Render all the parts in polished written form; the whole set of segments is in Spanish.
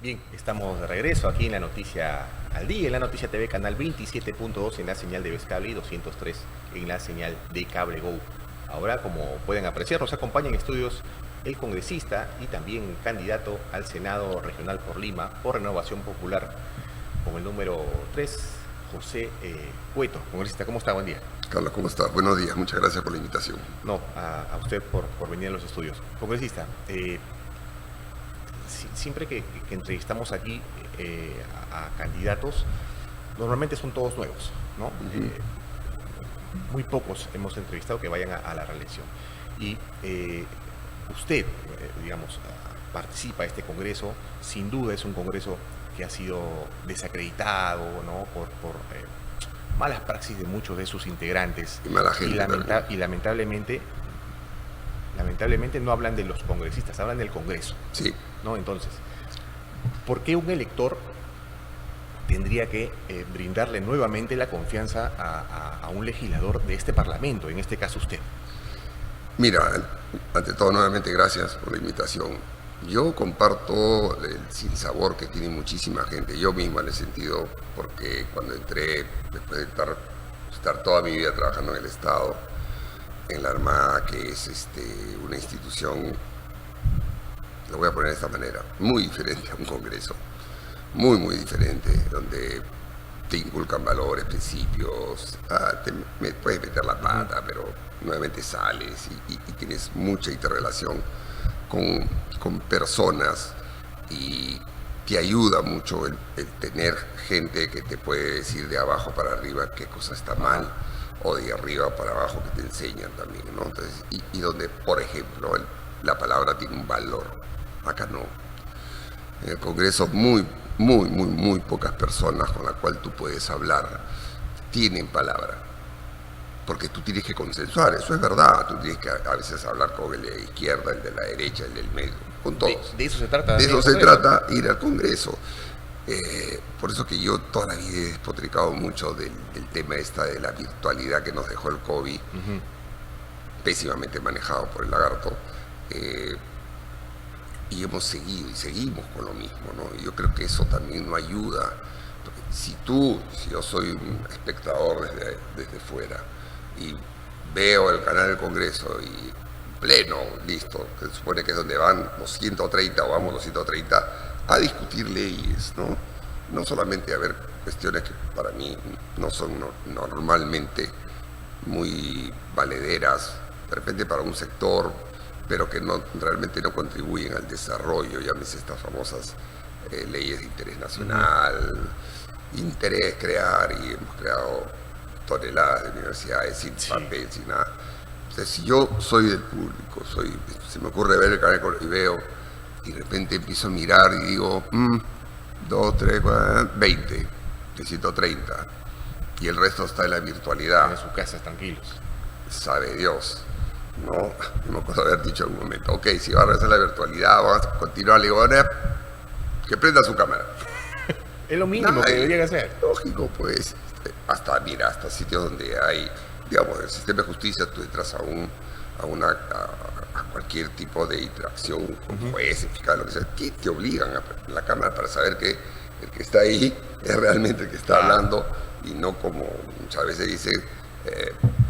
Bien, estamos de regreso aquí en la Noticia al Día, en la Noticia TV, canal 27.2 en la señal de Vescable y 203 en la señal de Cable Go. Ahora, como pueden apreciar, nos acompaña en estudios el congresista y también candidato al Senado Regional por Lima por Renovación Popular con el número 3, José Cueto. Congresista, ¿cómo está? Buen día. Carlos, ¿cómo estás? Buenos días, muchas gracias por la invitación. No, a usted por venir a los estudios. Congresista, siempre que entrevistamos aquí a candidatos, normalmente son todos nuevos, ¿no? Muy pocos hemos entrevistado que vayan a la reelección. Y usted, digamos, participa de este congreso, sin duda es un congreso que ha sido desacreditado, ¿no? por malas praxis de muchos de sus integrantes. Y mala gente. Y lamentablemente no hablan de los congresistas, hablan del Congreso. Sí. ¿No? Entonces, ¿por qué un elector tendría que brindarle nuevamente la confianza a un legislador de este Parlamento, en este caso usted? Mira, ante todo, nuevamente gracias por la invitación. Yo comparto el sinsabor que tiene muchísima gente, yo mismo en el sentido, porque cuando entré, después de estar toda mi vida trabajando en el Estado, en la Armada, que es una institución, lo voy a poner de esta manera, muy diferente a un Congreso, muy diferente, donde te inculcan valores, principios, me puedes meter la pata, pero nuevamente sales y tienes mucha interrelación con personas y te ayuda mucho el tener gente que te puede decir de abajo para arriba qué cosa está mal o de arriba para abajo que te enseñan también, ¿no? Entonces, y donde, por ejemplo, la palabra tiene un valor, acá no. En el Congreso muy pocas personas con las cuales tú puedes hablar tienen palabra, porque tú tienes que consensuar, eso es verdad, tú tienes que a veces hablar con el de la izquierda, el de la derecha, el del medio, con todos. De eso se trata. De eso se trata, ir al Congreso. Por eso que yo toda la vida he despotricado mucho del tema de la virtualidad que nos dejó el COVID, pésimamente manejado por el lagarto, y hemos seguido y seguimos con lo mismo, ¿no? Y yo creo que eso también no ayuda. Porque si yo soy un espectador desde fuera y veo el canal del Congreso y pleno, listo, que se supone que es donde van los 130 o vamos los 130 a discutir leyes, ¿no? No solamente a ver cuestiones que para mí no son normalmente muy valederas, de repente para un sector, pero que realmente no contribuyen al desarrollo, llámese estas famosas leyes de interés nacional, interés crear, y hemos creado toneladas de universidades sin papel, sin nada. Entonces, si yo soy del público, se me ocurre ver el canal y veo, y de repente empiezo a mirar y digo, 2, 3, 4, 20, de 130, y el resto está en la virtualidad. En sus casas, tranquilos. Sabe Dios. No me acuerdo haber dicho en un momento, ok, si va a regresar la virtualidad, vamos a continuar, le digo, que prenda su cámara. Es lo mínimo que debería hacer. Lógico, pues, hasta sitios donde hay, digamos, el sistema de justicia, tú entras a cualquier tipo de interacción con jueces, fiscales, lo que sea, que te obligan a prender la cámara para saber que el que está ahí es realmente el que está hablando, y no como muchas veces dicen,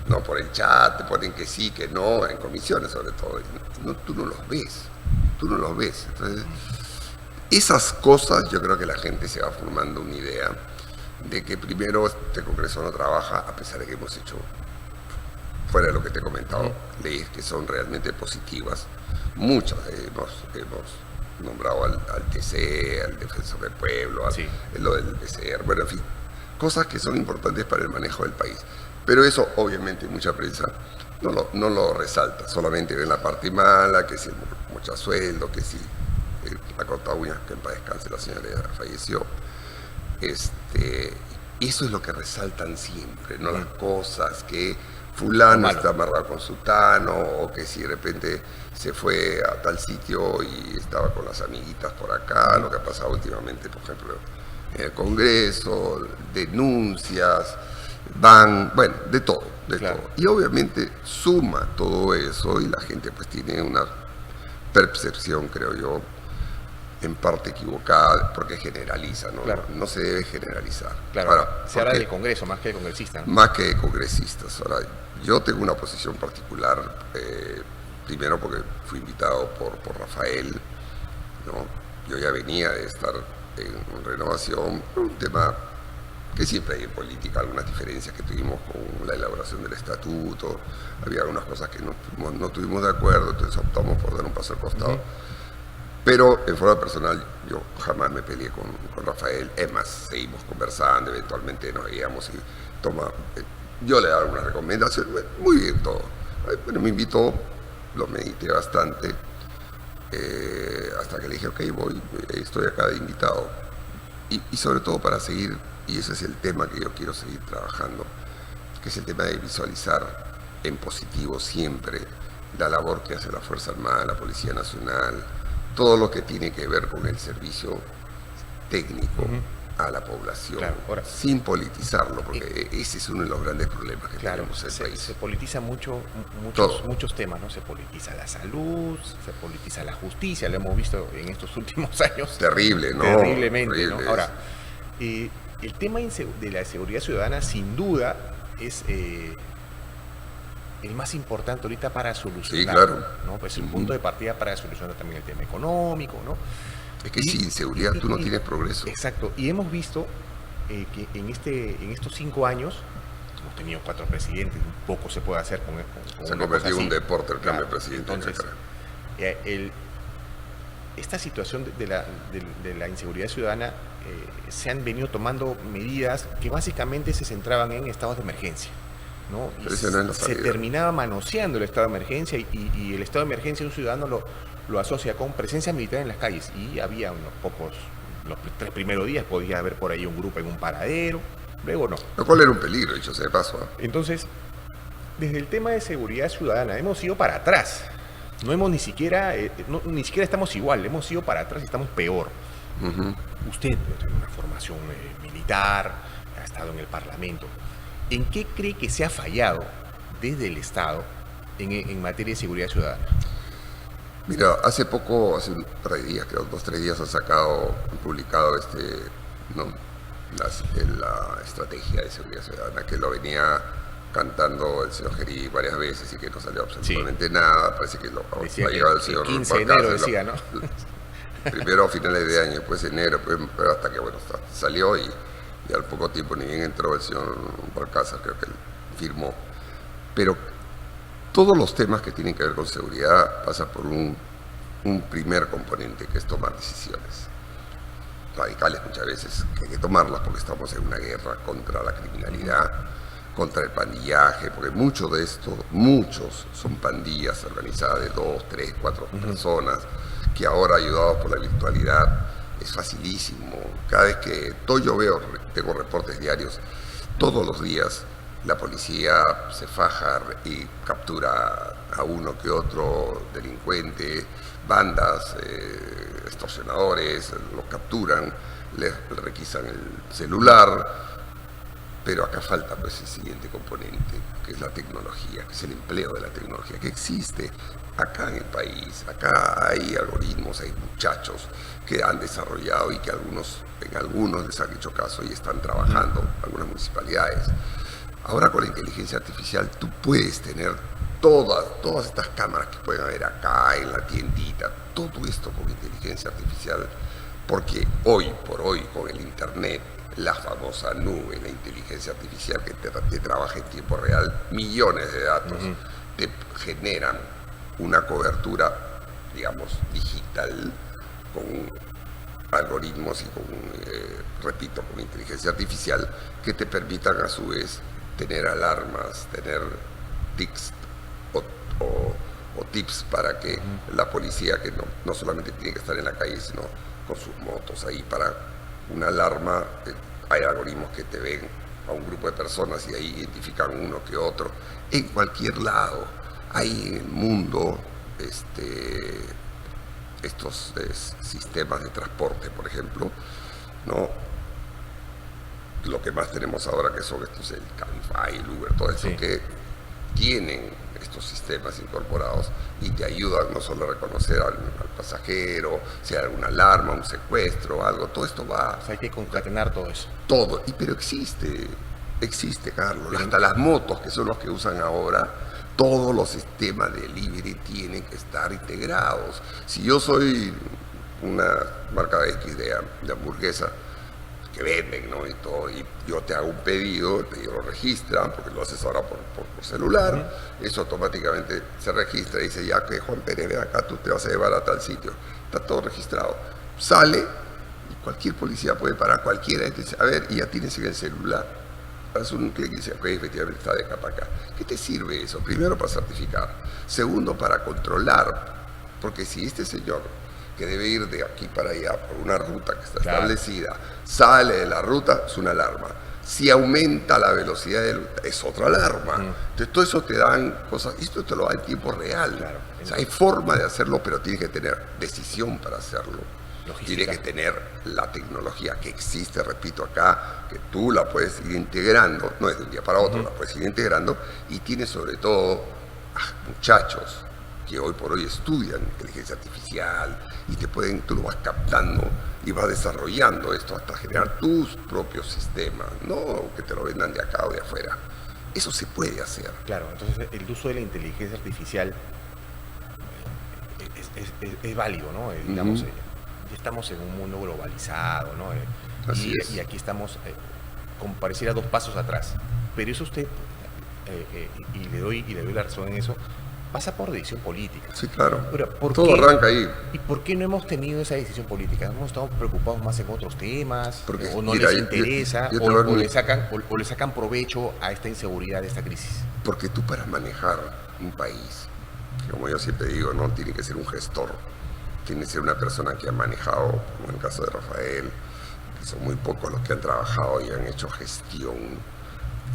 no, por el chat, te ponen que sí, que no, en comisiones sobre todo. No, tú no los ves. Entonces, esas cosas yo creo que la gente se va formando una idea de que primero este Congreso no trabaja, a pesar de que hemos hecho, fuera de lo que te he comentado, leyes que son realmente positivas. Muchas hemos nombrado al TC, al Defensor del Pueblo, lo del PCR, bueno, en fin, cosas que son importantes para el manejo del país. Pero eso, obviamente, mucha prensa no lo resalta, solamente ven la parte mala, que si mucho sueldo, que si la corta uñas, que en paz descanse, la señora ya falleció. Eso es lo que resaltan siempre, no las cosas que fulano está amarrado con sutano, o que si de repente se fue a tal sitio y estaba con las amiguitas por acá, lo que ha pasado últimamente, por ejemplo, en el Congreso, denuncias, bueno, de todo. Y obviamente suma todo eso y la gente pues tiene una percepción, creo yo, en parte equivocada, porque generaliza, ¿no? Claro. No se debe generalizar. Claro, Ahora, se habla del Congreso más que de congresistas, ¿no? más que de congresistas. Ahora, yo tengo una posición particular, primero porque fui invitado por Rafael, ¿no? Yo ya venía de estar en Renovación, un tema que siempre hay en política, algunas diferencias que tuvimos con la elaboración del estatuto, había algunas cosas que no tuvimos de acuerdo, entonces optamos por dar un paso al costado. Pero en forma personal yo jamás me peleé con Rafael, es más, seguimos conversando, eventualmente nos veíamos y yo le daba algunas recomendaciones, muy bien todo. Bueno, me invitó, lo medité bastante, hasta que le dije, ok, voy, estoy acá de invitado. Y sobre todo para seguir, y ese es el tema que yo quiero seguir trabajando, que es el tema de visualizar en positivo siempre la labor que hace la Fuerza Armada, la Policía Nacional, todo lo que tiene que ver con el servicio técnico a la población, Claro, ahora, sin politizarlo, porque ese es uno de los grandes problemas que tenemos en el país. se politiza muchos temas, ¿no? Se politiza la salud, se politiza la justicia, lo hemos visto en estos últimos años. Terrible, ¿no? Terriblemente, Terrible. ¿no? Ahora, el tema de la seguridad ciudadana, sin duda, es el más importante ahorita para solucionar. Sí, claro. ¿no? Pues el punto de partida para solucionar también el tema económico, ¿no? Es que sin seguridad tú no tienes progreso. Exacto. Y hemos visto que en estos 5 años, hemos tenido 4 presidentes, un poco se puede hacer con Se ha una convertido cosa en un así. deporte el cambio de Claro. presidente. Entonces, esta situación de la inseguridad ciudadana, se han venido tomando medidas que básicamente se centraban en estados de emergencia, ¿no? Y Pero esa no es la se salida. terminaba manoseando el estado de emergencia y el estado de emergencia un ciudadano lo asocia con presencia militar en las calles, y había los 3 primeros días podía haber por ahí un grupo en un paradero, luego no. Lo cual era un peligro, dicho sea de paso. Entonces, desde el tema de seguridad ciudadana hemos ido para atrás. No hemos ni siquiera estamos igual, hemos ido para atrás y estamos peor. Usted tiene una formación militar, ha estado en el Parlamento. ¿En qué cree que se ha fallado desde el Estado en materia de seguridad ciudadana? Mira, hace un par de días, creo, 2 o 3 días han publicado la estrategia de seguridad ciudadana, que lo venía cantando el señor Gerí varias veces y que no salió absolutamente nada. Parece que lo Decía ha que llegado el señor 15 de Balcázar, enero decía, ¿no? Primero a finales de año, después de enero, pero hasta que salió y al poco tiempo ni bien entró el señor Balcázar, creo que él firmó. Pero todos los temas que tienen que ver con seguridad pasan por un primer componente, que es tomar decisiones radicales muchas veces, que hay que tomarlas porque estamos en una guerra contra la criminalidad, contra el pandillaje, porque muchos son pandillas organizadas de 2, 3, 4 personas, que ahora, ayudados por la virtualidad, es facilísimo. Cada vez que tengo reportes diarios, todos los días la policía se faja y captura a uno que otro delincuente, bandas, extorsionadores, los capturan, les requisan el celular. Pero acá falta pues el siguiente componente, que es la tecnología, que es el empleo de la tecnología, que existe acá en el país. Acá hay algoritmos, hay muchachos que han desarrollado y que en algunos les han hecho caso y están trabajando, algunas municipalidades. Ahora con la inteligencia artificial tú puedes tener todas estas cámaras que pueden haber acá en la tiendita, todo esto con inteligencia artificial, porque hoy por hoy con el internet, la famosa nube, la inteligencia artificial que te trabaja en tiempo real, millones de datos, te generan una cobertura, digamos, digital, con algoritmos y con inteligencia artificial, que te permitan a su vez tener alarmas, tener tics o tips para que la policía, que no solamente tiene que estar en la calle, sino con sus motos ahí para una alarma. Hay algoritmos que te ven a un grupo de personas y ahí identifican uno que otro. En cualquier lado hay en el mundo estos sistemas de transporte, por ejemplo, ¿no? Lo que más tenemos ahora que son estos, el Cabify, el Uber, todo esto, que tienen estos sistemas incorporados y te ayudan no solo a reconocer al pasajero, si hay alguna alarma, un secuestro, algo, todo esto va. O sea, hay que concatenar todo eso. Todo, pero existe, Carlos, hasta las motos, que son los que usan ahora, todos los sistemas de delivery tienen que estar integrados. Si yo soy una marca X de hamburguesa, que venden, ¿no? Y todo, y yo te hago un pedido, el pedido lo registran, porque lo haces ahora por celular, eso automáticamente se registra y dice, ya que Juan Pérez, ven acá, tú te vas a llevar a tal sitio. Está todo registrado. Sale, y cualquier policía puede parar, cualquiera, y te dice, a ver, y ya tienes en el celular. Haces un clic y dice, ok, efectivamente está de acá para acá. ¿Qué te sirve eso? Primero, para certificar. Segundo, para controlar. Porque si este señor, que debe ir de aquí para allá por una ruta que está establecida, sale de la ruta, es una alarma. Si aumenta la velocidad es otra alarma. Entonces todo eso te dan cosas, y esto te lo da en tiempo real. Claro. O sea, hay forma de hacerlo, pero tienes que tener decisión para hacerlo. Logística. Tienes que tener la tecnología que existe, repito acá, que tú la puedes ir integrando, no es de un día para otro, la puedes ir integrando, y tienes sobre todo muchachos que hoy por hoy estudian inteligencia artificial y tú lo vas captando y vas desarrollando esto hasta generar tus propios sistemas, no que te lo vendan de acá o de afuera. Eso se puede hacer. Claro, entonces el uso de la inteligencia artificial es válido, ¿no? Digamos, ya estamos en un mundo globalizado, ¿no? Así es. Y aquí estamos, como pareciera, 2 pasos atrás. Pero eso usted, y le doy la razón en eso, pasa por decisión política. Sí, claro. Ahora, Todo arranca ahí. ¿Y por qué no hemos tenido esa decisión política? ¿Hemos estado preocupados más en otros temas? Porque, ¿O no mira, les interesa? yo te O voy le sacan provecho a esta inseguridad, de esta crisis? Porque tú, para manejar un país, que como yo siempre digo, no tiene que ser un gestor, tiene que ser una persona que ha manejado, como en el caso de Rafael, que son muy pocos los que han trabajado y han hecho gestión.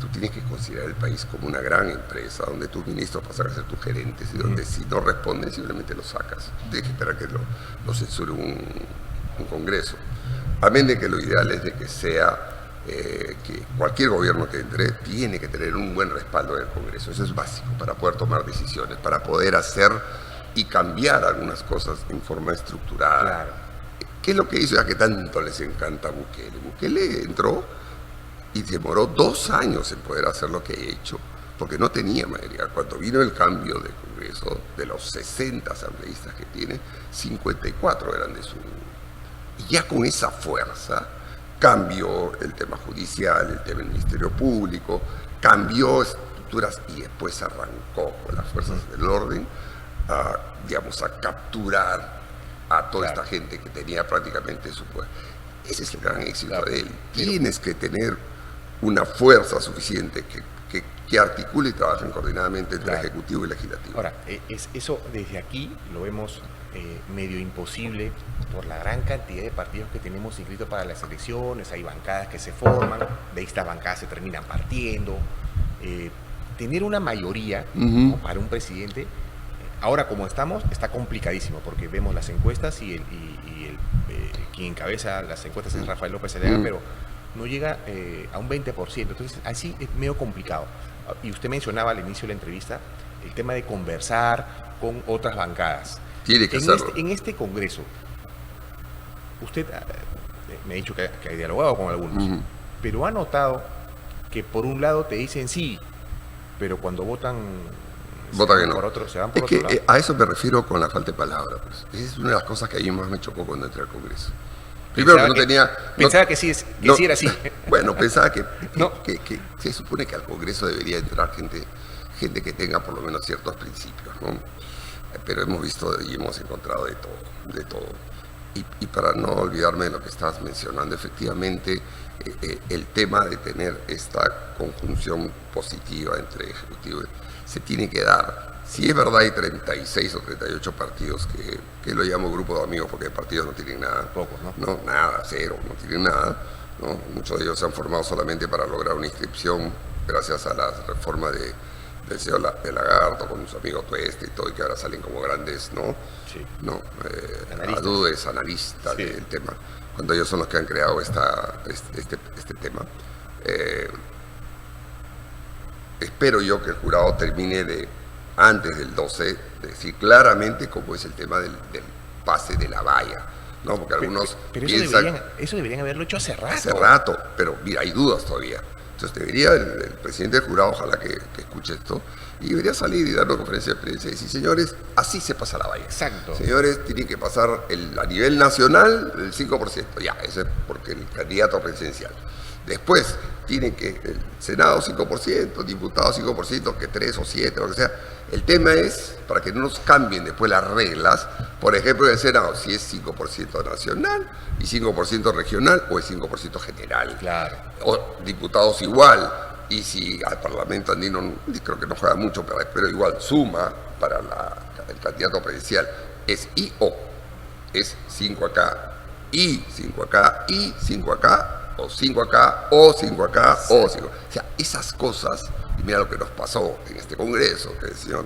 Tú tienes que considerar el país como una gran empresa, donde tus ministros pasan a ser tus gerentes y donde si no responden simplemente los sacas. Tienes que esperar que lo censure un Congreso. Amén de que lo ideal es de que sea que cualquier gobierno que entre tiene que tener un buen respaldo en el Congreso. Eso es básico para poder tomar decisiones, para poder hacer y cambiar algunas cosas en forma estructurada. Claro. ¿Qué es lo que hizo ya que tanto les encanta a Bukele? Bukele entró y demoró 2 años en poder hacer lo que he hecho, porque no tenía mayoría. Cuando vino el cambio de Congreso, de los 60 asambleístas que tiene, 54 eran de su... Y ya con esa fuerza cambió el tema judicial, el tema del Ministerio Público, cambió estructuras y después arrancó con las fuerzas del orden a capturar a toda esta gente que tenía prácticamente su poder. Ese es el gran éxito de él. Tienes que tener una fuerza suficiente que articule y trabaje coordinadamente entre el Ejecutivo y el Legislativo. Ahora, eso desde aquí lo vemos medio imposible por la gran cantidad de partidos que tenemos inscritos para las elecciones. Hay bancadas que se forman, de estas bancadas se terminan partiendo. Tener una mayoría, ¿no?, para un presidente, ahora como estamos, está complicadísimo, porque vemos las encuestas y quien encabeza las encuestas es Rafael López Aliaga, pero no llega a un 20%, entonces así es medio complicado. Y usted mencionaba al inicio de la entrevista el tema de conversar con otras bancadas. Tiene que hacerlo. En este Congreso, usted me ha dicho que ha dialogado con algunos, pero ha notado que por un lado te dicen sí, pero cuando votan que no. se van por otro lado. A eso me refiero con la falta de palabras. Pues. Es una de las cosas que a mí más me chocó cuando entré al Congreso. Primero que no tenía... Pensaba que sí era así. Bueno, pensaba que se supone que al Congreso debería entrar gente que tenga por lo menos ciertos principios, ¿no? Pero hemos visto y hemos encontrado de todo. Y para no olvidarme de lo que estabas mencionando, efectivamente, el tema de tener esta conjunción positiva entre Ejecutivo se tiene que dar. Si es verdad, hay 36 o 38 partidos que lo llamo grupo de amigos, porque partidos no tienen nada. Pocos, ¿no? No, nada, cero, no tienen nada, ¿no? Muchos de ellos se han formado solamente para lograr una inscripción gracias a la reforma del señor de Lagarto con su amigo Tueste y todo, y que ahora salen como grandes, ¿no? Sí. No, analistas del tema, cuando ellos son los que han creado este tema. Espero yo que el jurado termine de antes del 12, decir claramente cómo es el tema del pase de la valla, ¿no? Porque algunos pero piensan... eso deberían haberlo hecho hace rato. Hace rato, pero mira, hay dudas todavía. Entonces debería el presidente del jurado, ojalá que escuche esto, y debería salir y dar una conferencia de prensa y decir, señores, así se pasa la valla. Exacto. Señores, tienen que pasar a nivel nacional el 5%. Ya, eso es porque el candidato presidencial. Después, tienen que el Senado 5%, diputados 5%, que 3 o 7, lo que sea. El tema es, para que no nos cambien después las reglas, por ejemplo, en el Senado, si es 5% nacional y 5% regional o es 5% general. Claro. O diputados igual. Y si al Parlamento andino, creo que no juega mucho, pero igual suma para el candidato presidencial, es I o, es 5 acá, y 5 acá, y 5 acá, o 5 acá, o 5 acá, o 5. O sea, esas cosas, y mira lo que nos pasó en este congreso, que el señor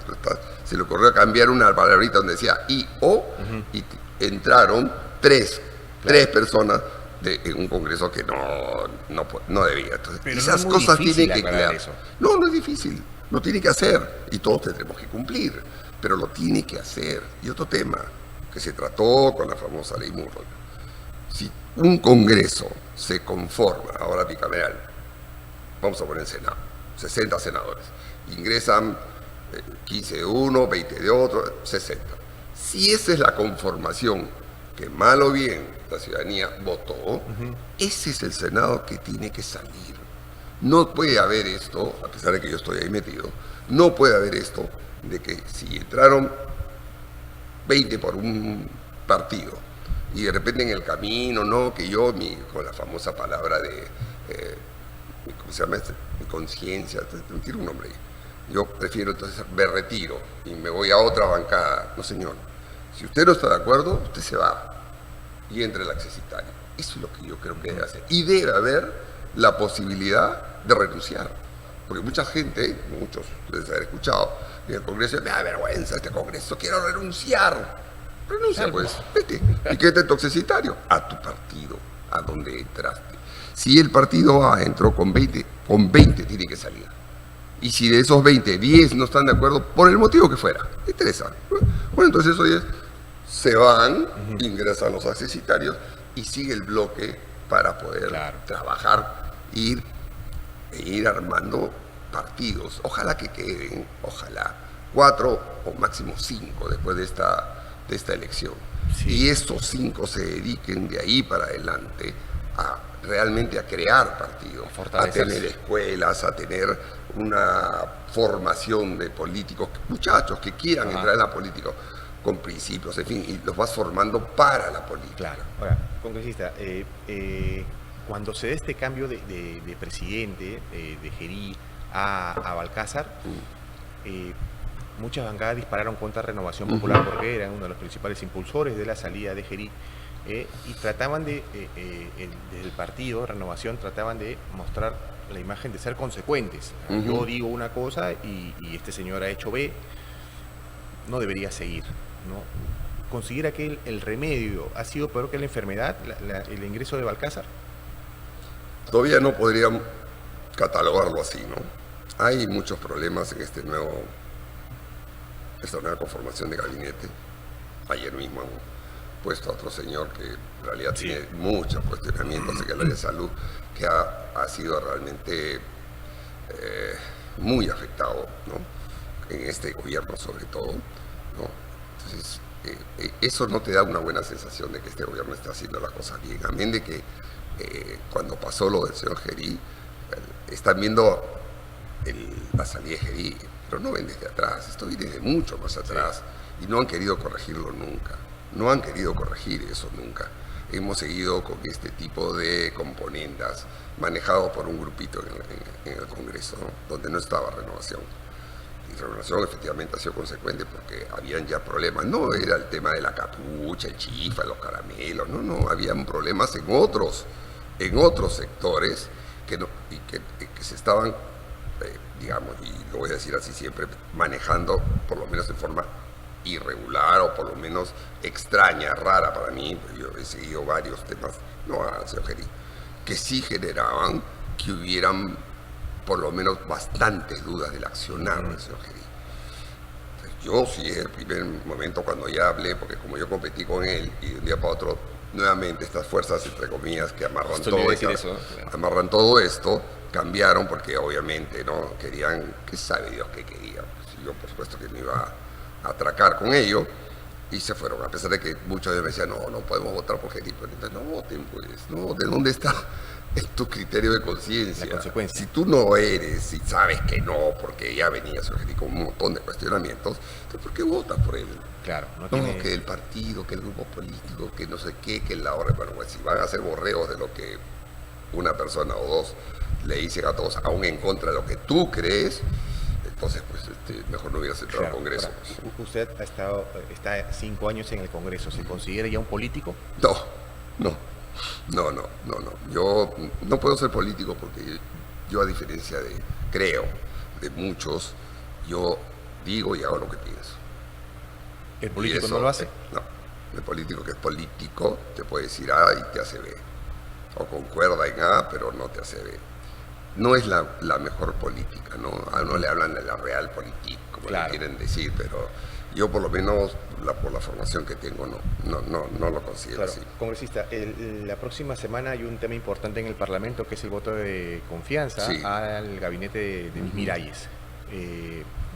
se le ocurrió cambiar una palabrita donde decía I o, y entraron tres personas en un congreso que no debía. Entonces, pero esas no es muy cosas difícil tienen que aclarar quedar. eso. No es difícil, lo tiene que hacer y todos tendremos que cumplir, pero lo tiene que hacer. Y otro tema que se trató con la famosa ley Murdoch. Si un congreso se conforma, ahora bicameral, vamos a poner en Senado, 60 senadores, ingresan 15 de uno, 20 de otro, 60. Si esa es la conformación que mal o bien la ciudadanía votó, ese es el Senado que tiene que salir. No puede haber esto, a pesar de que yo estoy ahí metido, no puede haber esto de que si entraron 20 por un partido y de repente en el camino, no, que yo, con la famosa palabra de, ¿cómo se llama este? Mi conciencia, tiene un nombre ahí. Yo prefiero entonces, me retiro y me voy a otra bancada. No, señor. Si usted no está de acuerdo, usted se va y entra el accesitario. Eso es lo que yo creo que debe hacer. Y debe haber la posibilidad de renunciar. Porque mucha gente, muchos deben haber escuchado, en el Congreso, me da vergüenza este Congreso, quiero renunciar. Renuncia, pues, vete. ¿Y qué te tu accesitario? A tu partido, a donde entraste. Si el partido A entró con 20 tiene que salir. Y si de esos 20, 10 no están de acuerdo, por el motivo que fuera, me interesa. Bueno, entonces eso es, se van, ingresan los accesitarios y sigue el bloque para poder trabajar, ir armando partidos. Ojalá que queden, 4 o máximo 5 después de esta elección. Sí. Y estos 5 se dediquen de ahí para adelante realmente a crear partidos, a tener escuelas, a tener una formación de políticos, muchachos que quieran entrar en la política con principios, en fin, y los vas formando para la política. Claro. Ahora, congresista, cuando se dé este cambio de presidente de Gerí a Balcázar, muchas bancadas dispararon contra Renovación Popular porque eran uno de los principales impulsores de la salida de Gerí. Y trataban desde el partido Renovación trataban de mostrar la imagen de ser consecuentes. Yo digo una cosa y este señor ha hecho B, no debería seguir, ¿no? ¿Considera que el remedio ha sido peor que la enfermedad, el ingreso de Balcázar? Todavía no podríamos catalogarlo así, ¿no? Hay muchos problemas en esta nueva conformación de gabinete. Ayer mismo puesto a otro señor que en realidad tiene muchos cuestionamientos, secretario de Salud, que ha sido realmente muy afectado, ¿no? En este gobierno sobre todo, ¿no? Entonces, eso no te da una buena sensación de que este gobierno está haciendo las cosas bien. Amén de que cuando pasó lo del señor Gerí, están viendo la salida de Gerí, pero no ven desde atrás, esto viene de mucho más atrás y no han querido corregirlo nunca. No han querido corregir eso nunca. Hemos seguido con este tipo de componendas manejados por un grupito en el Congreso, ¿no? Donde no estaba Renovación. Y Renovación efectivamente ha sido consecuente porque habían ya problemas. No era el tema de la capucha, el chifa, los caramelos, no, habían problemas en otros sectores que se estaban, digamos, y lo voy a decir así siempre, manejando por lo menos de forma irregular o por lo menos extraña, rara para mí. Yo he seguido varios temas, no a señor Gerí, que sí generaban que hubieran por lo menos bastantes dudas del accionar del señor Gerí. Yo sí, el primer momento cuando ya hablé, porque como yo competí con él y de un día para otro, nuevamente estas fuerzas, entre comillas, que amarran amarran todo esto, cambiaron porque obviamente no querían, que sabe Dios qué querían. Pues yo por supuesto que me iba a atracar con ello y se fueron, a pesar de que muchos de ellos me decían, no podemos votar por Geri, pero entonces no voten, pues, no, ¿de dónde está tu criterio de conciencia? Si tú no eres, si sabes que no, porque ya venía Geri con un montón de cuestionamientos, entonces ¿por qué votas por él? Claro, que el partido, que el grupo político, que no sé qué, que la hora, bueno, pues si van a hacer borreos de lo que una persona o dos le dicen a todos, aún en contra de lo que tú crees, entonces pues mejor no hubieras entrado al Congreso. Ahora, usted está 5 años en el Congreso, ¿se considera ya un político? No. Yo no puedo ser político porque yo, a diferencia de muchos, yo digo y hago lo que pienso. ¿El político no lo hace? No. El político que es político te puede decir A y te hace B. O concuerda en A, pero no te hace B. No es la mejor política, ¿no? A uno le hablan de la realpolitik, como le quieren decir, pero yo por lo menos, por la formación que tengo, no lo considero así. Congresista, la próxima semana hay un tema importante en el Parlamento, que es el voto de confianza al gabinete de Miralles.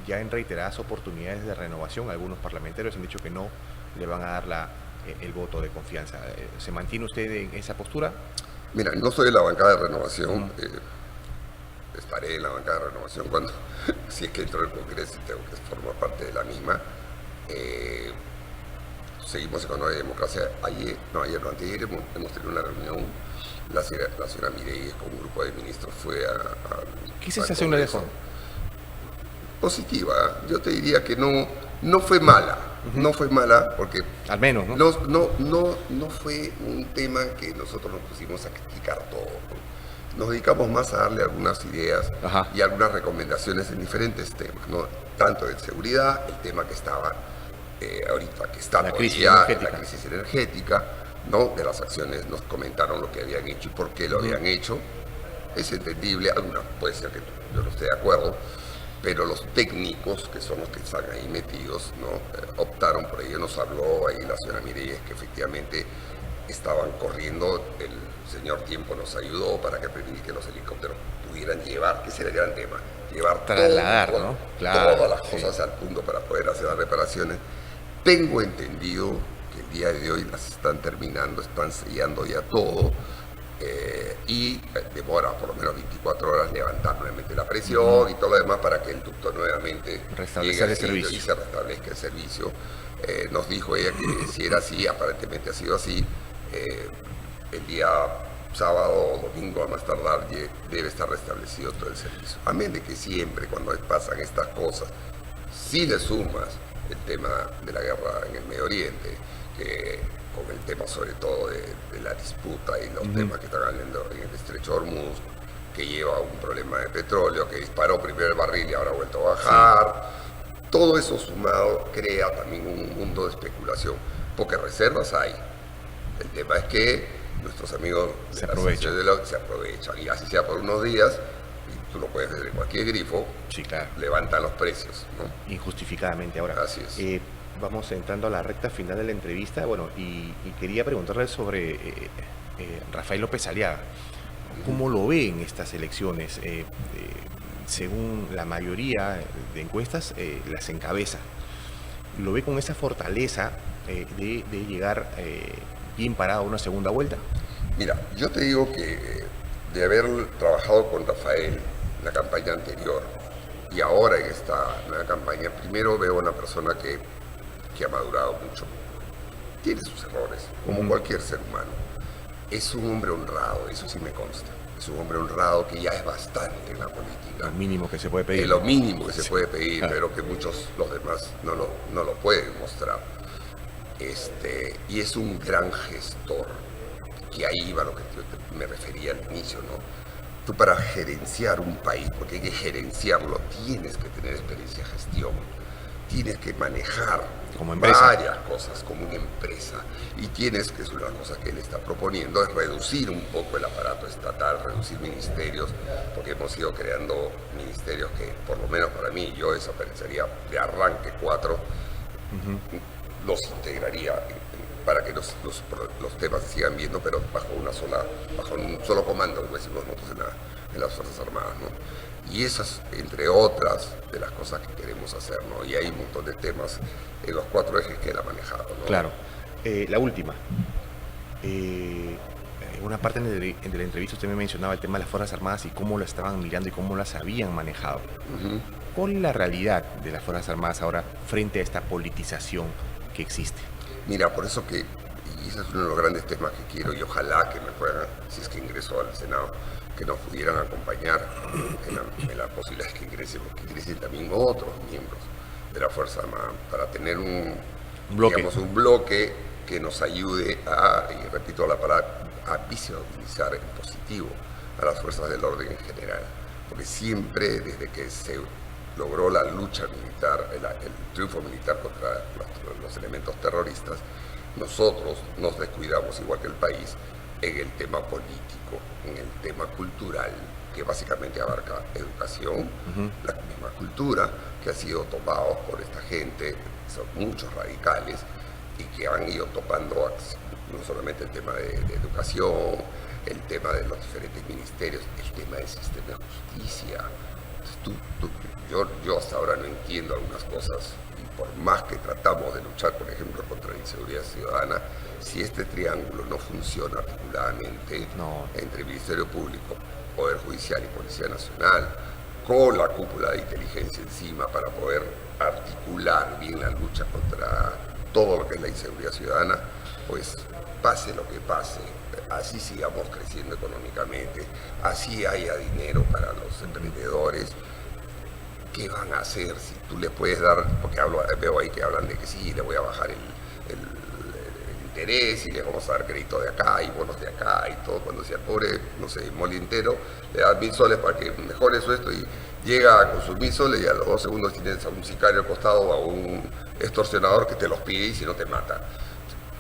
Ya en reiteradas oportunidades de renovación, algunos parlamentarios han dicho que no le van a dar el voto de confianza. ¿Se mantiene usted en esa postura? Mira, no soy de la bancada de renovación, estaré en la bancada de renovación cuando, si es que entro al Congreso y tengo que formar parte de la misma. Seguimos con Nueva Democracia. Ayer hemos tenido una reunión, la señora Mireille con un grupo de ministros fue a ¿Qué sensación le dejó? Positiva, yo te diría que no fue mala, no fue mala porque al menos, ¿no? No fue un tema que nosotros nos pusimos a criticar todo. Nos dedicamos más a darle algunas ideas y algunas recomendaciones en diferentes temas, ¿no? Tanto de seguridad, el tema que estaba ahorita, que está todavía, la crisis energética, ¿no? De las acciones nos comentaron lo que habían hecho y por qué lo habían hecho. Es entendible, algunas puede ser que yo no esté de acuerdo, pero los técnicos, que son los que están ahí metidos, ¿no? Optaron por ello. Nos habló ahí la señora Mireille que efectivamente estaban corriendo, el señor Tiempo nos ayudó para que permitiera que los helicópteros pudieran llevar, que ese era el gran tema, trasladar todas las cosas al punto para poder hacer las reparaciones. Tengo entendido que el día de hoy las están terminando, están sellando ya todo, y demora por lo menos 24 horas levantar nuevamente la presión y todo lo demás para que el ducto nuevamente restablecer el servicio y se restablezca el servicio. Nos dijo ella que si era así, aparentemente ha sido así, el día sábado o domingo a más tardar debe estar restablecido todo el servicio. Amén de que siempre cuando pasan estas cosas, si le sumas el tema de la guerra en el Medio Oriente, que con el tema sobre todo de la disputa y los temas que están habiendo en el estrecho de Hormuz, que lleva a un problema de petróleo, que disparó primero el barril y ahora ha vuelto a bajar. Todo eso sumado crea también un mundo de especulación, porque reservas hay. El tema es que nuestros amigos se aprovechan, y así sea por unos días, y tú lo puedes ver en cualquier grifo, levantan los precios, ¿no? Injustificadamente. Ahora, así es. Vamos entrando a la recta final de la entrevista, bueno, y quería preguntarle sobre Rafael López Aliaga. ¿Cómo lo ve en estas elecciones? Según la mayoría de encuestas, las encabeza. ¿Lo ve con esa fortaleza de llegar bien parado a una segunda vuelta? Mira, yo te digo que de haber trabajado con Rafael en la campaña anterior y ahora en esta nueva campaña, primero veo una persona que ha madurado mucho. Tiene sus errores, como cualquier ser humano. Es un hombre honrado, eso sí me consta. Es un hombre honrado que ya es bastante en la política. Lo mínimo que se puede pedir. Es lo mínimo que se puede pedir, pero que muchos, los demás, no lo pueden mostrar. Y es un gran gestor, que ahí va lo que yo me refería al inicio, ¿no? Tú para gerenciar un país, porque hay que gerenciarlo, tienes que tener experiencia de gestión, tienes que manejar como empresa, varias cosas como una empresa, y tienes, que es una de las cosas que él está proponiendo, es reducir un poco el aparato estatal, reducir ministerios, porque hemos ido creando ministerios que, por lo menos para mí, yo desaparecería de arranque 4, los integraría para que los temas se sigan viendo, pero bajo un solo comando, como decimos nosotros en las Fuerzas Armadas, ¿no? Y esas, entre otras, de las cosas que queremos hacer, ¿no? Y hay un montón de temas en los 4 ejes que él ha manejado, ¿no? Claro. La última. En una parte de la entrevista usted me mencionaba el tema de las Fuerzas Armadas y cómo lo estaban mirando y cómo las habían manejado. ¿Cuál es la realidad de las Fuerzas Armadas ahora frente a esta politización que existe? Mira, por eso que, y ese es uno de los grandes temas que quiero, y ojalá que me puedan, si es que ingreso al Senado, que nos pudieran acompañar en la posibilidad de que ingresen también otros miembros de la Fuerza Armada, para tener un bloque que nos ayude a, y repito la palabra, a visibilizar en positivo a las fuerzas del orden en general. Porque siempre, desde que se logró la lucha militar, el triunfo militar contra los elementos terroristas, nosotros nos descuidamos, igual que el país, en el tema político, en el tema cultural, que básicamente abarca educación, la misma cultura, que ha sido tomados por esta gente, son muchos radicales, y que han ido topando no solamente el tema de educación, el tema de los diferentes ministerios, el tema del sistema de justicia. Yo hasta ahora no entiendo algunas cosas, y por más que tratamos de luchar, por ejemplo, contra la inseguridad ciudadana, si este triángulo no funciona articuladamente entre Ministerio Público, Poder Judicial y Policía Nacional, con la cúpula de inteligencia encima para poder articular bien la lucha contra todo lo que es la inseguridad ciudadana, pues pase lo que pase, así sigamos creciendo económicamente, así haya dinero para los emprendedores. ¿Qué van a hacer si tú les puedes dar? Porque veo ahí que hablan de que sí, le voy a bajar el interés y le vamos a dar crédito de acá y bonos de acá y todo. Cuando sea pobre, no sé, molintero, le das 1.000 soles para que mejore esto y llega con sus 1.000 soles y a los 2 segundos tienes a un sicario al costado o a un extorsionador que te los pide y si no te mata.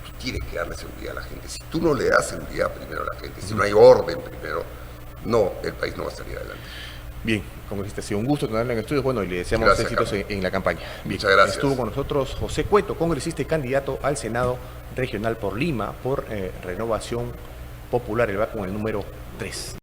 Tú tienes que darle seguridad a la gente. Si tú no le das seguridad primero a la gente, si no hay orden primero, el país no va a salir adelante. Bien, congresista, ha sido un gusto tenerlo en estudios, bueno, y le deseamos éxitos en la campaña. Bien, muchas gracias. Estuvo con nosotros José Cueto, congresista y candidato al Senado Regional por Lima, por Renovación Popular, él va con el número 3.